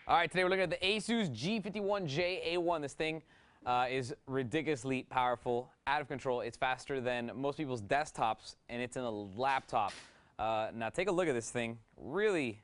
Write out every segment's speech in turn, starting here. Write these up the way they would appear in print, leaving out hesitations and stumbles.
All right, today we're looking at the Asus G51J-A1. This thing is ridiculously powerful, out of control. It's faster than most people's desktops, and it's in a laptop. Now take a look at this thing. Really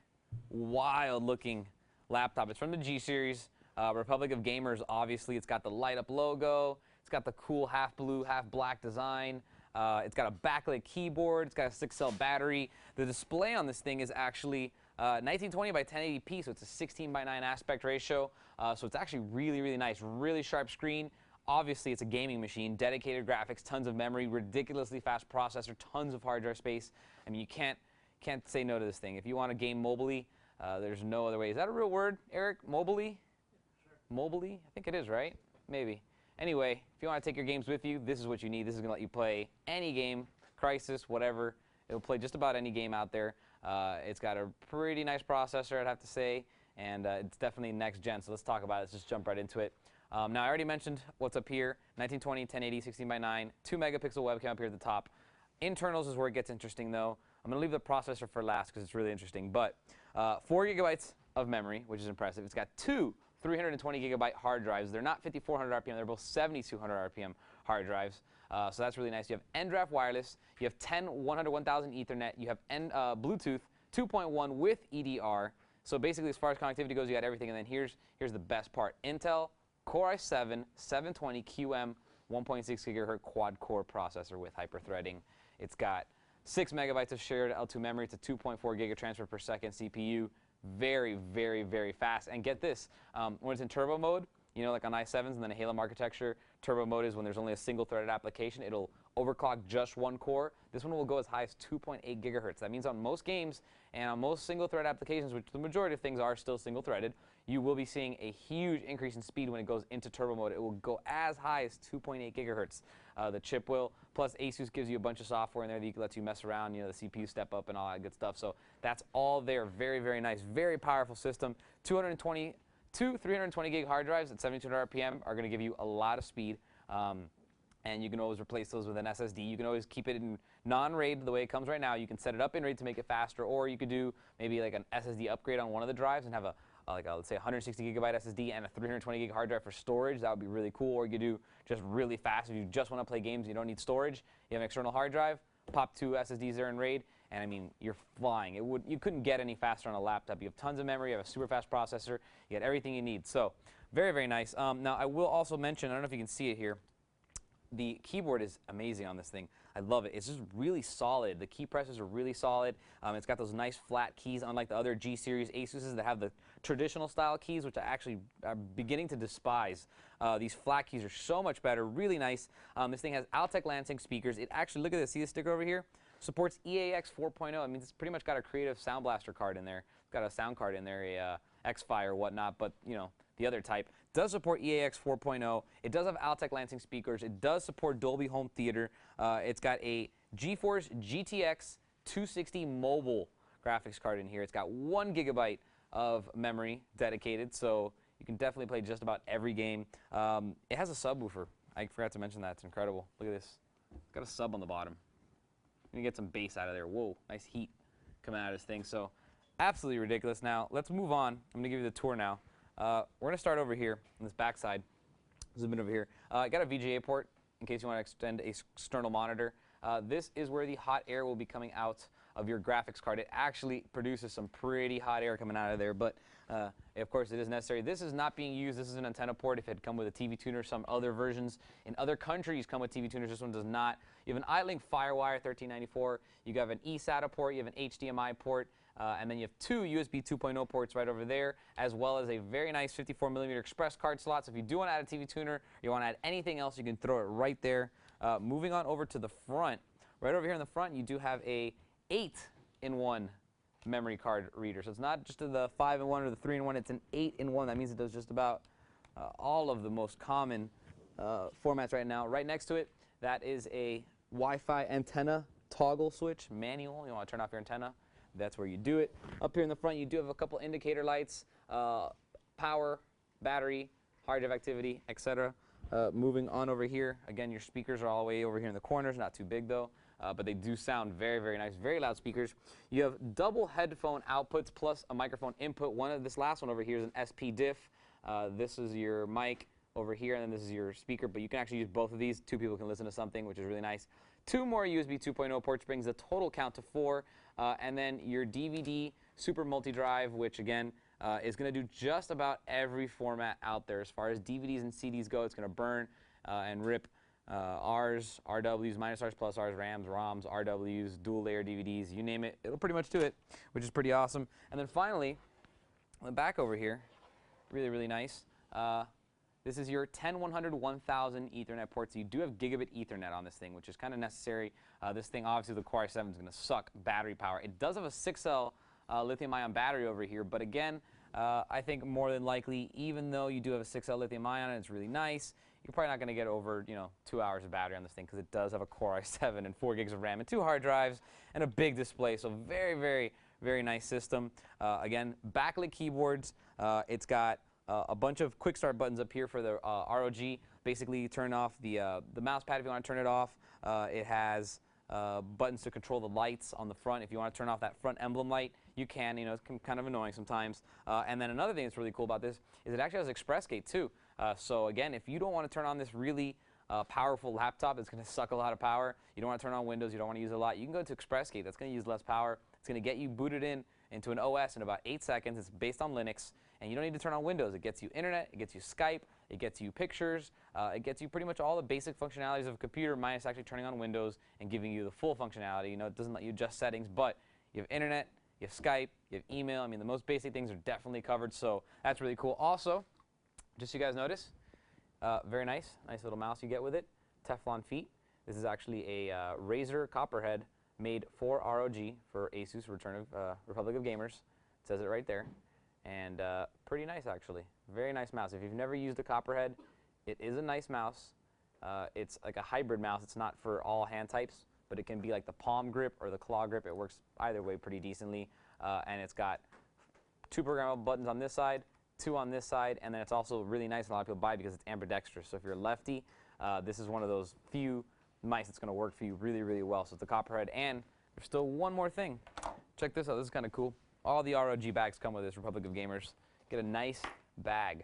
wild-looking laptop. It's from the G series, Republic of Gamers. Obviously, it's got the light-up logo. It's got the cool half blue, half black design. It's got a backlit keyboard. It's got a 6-cell battery. The display on this thing is actually 1920 by 1080p, so it's a 16:9 aspect ratio. So it's actually really, really nice. Really sharp screen. Obviously, it's a gaming machine. Dedicated graphics, tons of memory, ridiculously fast processor, tons of hard drive space. I mean, you can't say no to this thing. If you want to game mobily, there's no other way. Is that a real word, Eric? Mobily? Sure. Mobily? I think it is, right? Maybe. Anyway, if you want to take your games with you, this is what you need. This is going to let you play any game, Crisis, whatever. It'll play just about any game out there. It's got a pretty nice processor, I'd have to say, and it's definitely next gen. So let's talk about it. Let's just jump right into it. Now, I already mentioned what's up here: 1920, 1080, 16:9, 2-megapixel webcam up here at the top. Internals is where it gets interesting, though. I'm going to leave the processor for last because it's really interesting. But 4 gigabytes of memory, which is impressive. It's got two 320 gigabyte hard drives. They're not 5400 RPM. They're both 7200 RPM hard drives. So that's really nice. You have NVRAF wireless. You have 10/100/1000 Ethernet. You have Bluetooth 2.1 with EDR. So basically, as far as connectivity goes, you got everything. And then here's the best part: Intel Core i7-720QM 1.6 gigahertz quad-core processor with hyper-threading. It's got 6 megabytes of shared L2 memory. It's a 2.4 gig transfer per second CPU. Very, very, very fast. And get this, when it's in turbo mode, you know, like on i7s and then a Halo architecture, turbo mode is when there's only a single-threaded application. It'll overclock just one core. This one will go as high as 2.8 gigahertz. That means on most games and on most single-thread applications, which the majority of things are still single-threaded, you will be seeing a huge increase in speed when it goes into turbo mode. It will go as high as 2.8 gigahertz. The chip will. Plus, Asus gives you a bunch of software in there that lets you mess around, you know, the CPU step up and all that good stuff. So that's all there. Very, very nice. Very powerful system. 320 gig hard drives at 7200 RPM are going to give you a lot of speed. And you can always replace those with an SSD. You can always keep it in non-RAID the way it comes right now. You can set it up in RAID to make it faster, or you could do maybe like an SSD upgrade on one of the drives and have let's say 160 gigabyte SSD and a 320 gig hard drive for storage. That would be really cool. Or you could do just really fast. If you just want to play games, you don't need storage. You have an external hard drive, pop 2 SSDs there in RAID, and I mean, you're flying. You couldn't get any faster on a laptop. You have tons of memory. You have a super fast processor. You get everything you need. So very, very nice. Now, I will also mention, I don't know if you can see it here, the keyboard is amazing on this thing. I love it. It's just really solid. The key presses are really solid. It's got those nice flat keys, unlike the other G series Asuses that have the traditional style keys, which I actually am beginning to despise. These flat keys are so much better. Really nice. This thing has Altec Lansing speakers. It actually, look at this. See the sticker over here? Supports EAX 4.0. I mean, it's pretty much got a Creative Sound Blaster card in there. It's got a sound card in there, a X-Fi or whatnot, but you know, the other type. Does support EAX 4.0. It does have Altec Lansing speakers. It does support Dolby Home Theater. It's got a GeForce GTX 260 mobile graphics card in here. It's got 1 gigabyte of memory dedicated, so you can definitely play just about every game. It has a subwoofer. I forgot to mention that. It's incredible. Look at this. It's got a sub on the bottom. You can get some bass out of there. Whoa, nice heat coming out of this thing. So absolutely ridiculous. Now, let's move on. I'm going to give you the tour now. We're going to start over here on this back side. Zoom in over here. I got a VGA port in case you want to extend a external monitor. This is where the hot air will be coming out of your graphics card. It actually produces some pretty hot air coming out of there, but of course it is necessary. This is not being used. This is an antenna port. If it had come with a TV tuner, some other versions in other countries come with TV tuners. This one does not. You have an iLink Firewire 1394. You have an eSATA port. You have an HDMI port. And then you have 2 USB 2.0 ports right over there, as well as a very nice 54mm express card slot. So if you do want to add a TV tuner, you want to add anything else, you can throw it right there. Moving on over to the front, right over here in the front, you do have a 8-in-1 memory card reader. So it's not just the 5-in-1 or the 3-in-1, it's an 8-in-1. That means it does just about all of the most common formats right now. Right next to it, that is a Wi-Fi antenna toggle switch, manual. You want to turn off your antenna, that's where you do it. Up here in the front, you do have a couple indicator lights, power, battery, hard drive activity, etc. Moving on over here, again, your speakers are all the way over here in the corners, not too big though, but they do sound very, very nice, very loud speakers. You have double headphone outputs plus a microphone input. This last one over here is an SP diff. This is your mic over here, and then this is your speaker, but you can actually use both of these. Two people can listen to something, which is really nice. 2 more USB 2.0 ports brings the total count to 4, and then your DVD SuperMulti Drive, which again is going to do just about every format out there. As far as DVDs and CDs go, it's going to burn and rip Rs, RWs, minus Rs, plus Rs, RAMs, ROMs, RWs, dual layer DVDs, you name it, it'll pretty much do it, which is pretty awesome. And then finally, on the back over here, really, really nice. This is your 10100, 1000 Ethernet ports. So you do have gigabit Ethernet on this thing, which is kind of necessary. This thing, obviously, the Core i7 is going to suck battery power. It does have a 6L lithium-ion battery over here, but again, I think more than likely, even though you do have a 6L lithium-ion, it's really nice, you're probably not going to get over 2 hours of battery on this thing because it does have a Core i7 and 4 gigs of RAM and 2 hard drives and a big display. So very, very, very nice system. Again, backlit keyboards. It's got a bunch of quick start buttons up here for the ROG. Basically, you turn off the mouse pad if you want to turn it off. It has buttons to control the lights on the front. If you want to turn off that front emblem light, you can. It's kind of annoying sometimes. And then another thing that's really cool about this is it actually has Express Gate too. So again, if you don't want to turn on this really powerful laptop that's going to suck a lot of power, you don't want to turn on Windows, you don't want to use a lot, you can go to Express Gate. That's going to use less power. It's going to get you booted into an OS in about 8 seconds. It's based on Linux, and you don't need to turn on Windows. It gets you internet, it gets you Skype, it gets you pictures, it gets you pretty much all the basic functionalities of a computer minus actually turning on Windows and giving you the full functionality. It doesn't let you adjust settings, but you have internet, you have Skype, you have email. I mean, the most basic things are definitely covered, so that's really cool. Also, just so you guys notice, very nice little mouse you get with it, Teflon feet. This is actually a Razer Copperhead made for ROG, for Asus, Return of Republic of Gamers. It says it right there. And pretty nice, actually. Very nice mouse. If you've never used a Copperhead, it is a nice mouse. It's like a hybrid mouse. It's not for all hand types, but it can be like the palm grip or the claw grip. It works either way pretty decently. And it's got 2 programmable buttons on this side, 2 on this side, and then it's also really nice. A lot of people buy it because it's ambidextrous. So if you're a lefty, this is one of those few mice that's going to work for you really, really well. So it's the Copperhead. And there's still one more thing. Check this out. This is kind of cool. All the ROG bags come with this, Republic of Gamers. Get a nice bag.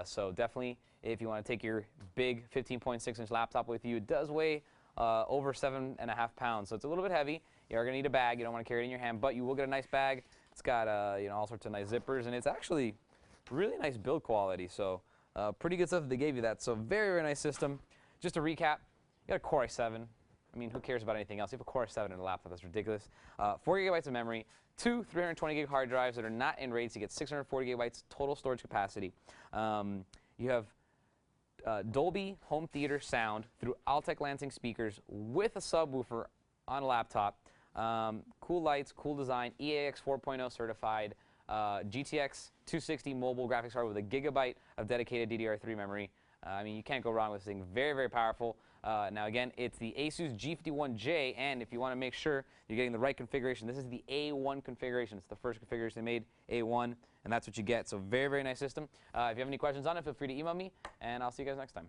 So definitely, if you want to take your big 15.6-inch laptop with you, it does weigh over 7.5 pounds. So it's a little bit heavy. You're going to need a bag. You don't want to carry it in your hand, but you will get a nice bag. It's got all sorts of nice zippers, and it's actually really nice build quality. So pretty good stuff that they gave you that. So very, very nice system. Just to recap, you got a Core i7. I mean, who cares about anything else? You have a Core i7 in a laptop. That's ridiculous. 4 gigabytes of memory, 2 320 gig hard drives that are not in RAID, so you get 640 gigabytes total storage capacity. You have Dolby home theater sound through Altec Lansing speakers with a subwoofer on a laptop. Cool lights, cool design, EAX 4.0 certified, GTX 260 mobile graphics card with a gigabyte of dedicated DDR3 memory. I mean, you can't go wrong with this thing. Very, very powerful. Now, again, it's the Asus G51J, and if you want to make sure you're getting the right configuration, this is the A1 configuration. It's the first configuration they made, A1, and that's what you get. So very, very nice system. If you have any questions on it, feel free to email me, and I'll see you guys next time.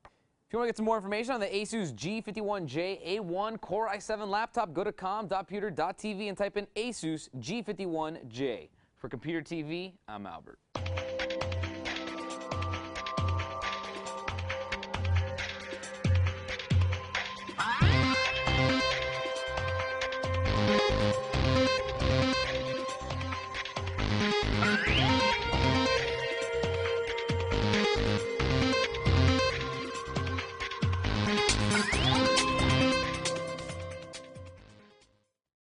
If you want to get some more information on the Asus G51J-A1 Core i7 laptop, go to com.pewter.tv and type in Asus G51J. For Computer TV, I'm Albert.